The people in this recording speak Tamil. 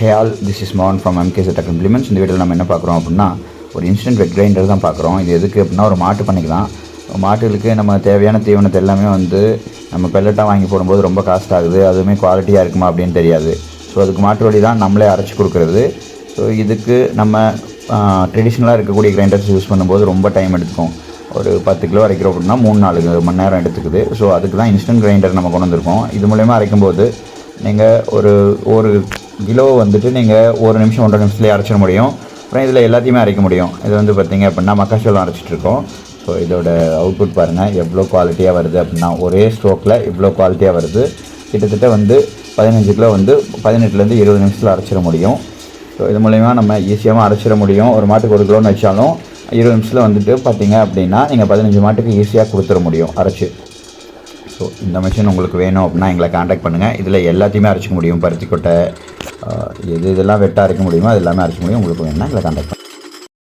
Hey all, this is Mohan from MKZ Tech Implements. இந்த வீடியோவில் நம்ம என்ன பார்க்குறோம் அப்படின்னா ஒரு இன்ஸ்டன்ட் வெட் கிரைண்டர் தான் பார்க்குறோம். இது எதுக்கு அப்படின்னா ஒரு மாட்டு பண்ணிக்கலாம். மாட்டுகளுக்கு நம்ம தேவையான தீவனத்தை எல்லாமே நம்ம பெல்லட்டாக வாங்கி போடும்போது ரொம்ப காஸ்ட் ஆகுது. அதுவுமே குவாலிட்டியாக இருக்குமா அப்படின்னு தெரியாது. ஸோ அதுக்கு மாட்டு வழி தான் நம்மளே அரைச்சி கொடுக்குறது. ஸோ இதுக்கு நம்ம ட்ரெடிஷ்னலாக இருக்கக்கூடிய கிரைண்டர்ஸ் யூஸ் பண்ணும்போது ரொம்ப டைம் எடுத்துக்கும். ஒரு 10 கிலோ அரைக்கிறோம் அப்படின்னா 3-4 மணி நேரம் எடுத்துக்குது. ஸோ அதுக்கு தான் இன்ஸ்டன்ட் கிரைண்டர் நம்ம கொண்டு வந்திருக்கோம். இது மூலயமா அரைக்கும்போது நீங்கள் ஒரு கிலோ நீங்கள் 1 நிமிஷம் 1.5 நிமிஷத்துலேயே அரைச்சிட முடியும். அப்புறம் இதில் எல்லாத்தையுமே அரைக்க முடியும். இது பார்த்திங்க அப்படின்னா மக்காச்சோளம் அரைச்சிட்ருக்கோம். ஸோ இதோட அவுட்புட் பாருங்கள் எவ்வளோ குவாலிட்டியாக வருது அப்படின்னா ஒரே ஸ்ட்ரோக்கில் இவ்வளோ குவாலிட்டியாக வருது. கிட்டத்தட்ட 15 கிலோ 18லேருந்து 20 நிமிஷத்தில் அரைச்சிட முடியும். ஸோ இது மூலயமா நம்ம ஈஸியாக அரைச்சிட முடியும். ஒரு மாட்டுக்கு 1 கிலோன்னு வச்சாலும் 20 நிமிஷத்தில் பார்த்திங்க அப்படின்னா நீங்கள் 15 மாட்டுக்கு ஈஸியாக கொடுத்துட முடியும் அரைச்சி. ஸோ இந்த மிஷின் உங்களுக்கு வேணும் அப்படின்னா எங்களை காண்டாக்ட் பண்ணுங்கள். இதில் எல்லாத்தையுமே அரைச்சிக்க முடியும். பருத்தி கொட்டை இதெல்லாம் வெட்டாக அரைக்க முடியுமோ அது எல்லாமே அரைச்சிக்க முடியும். உங்களுக்கு வேணும்னா எங்களை காண்டாக்ட் பண்ணுங்கள்.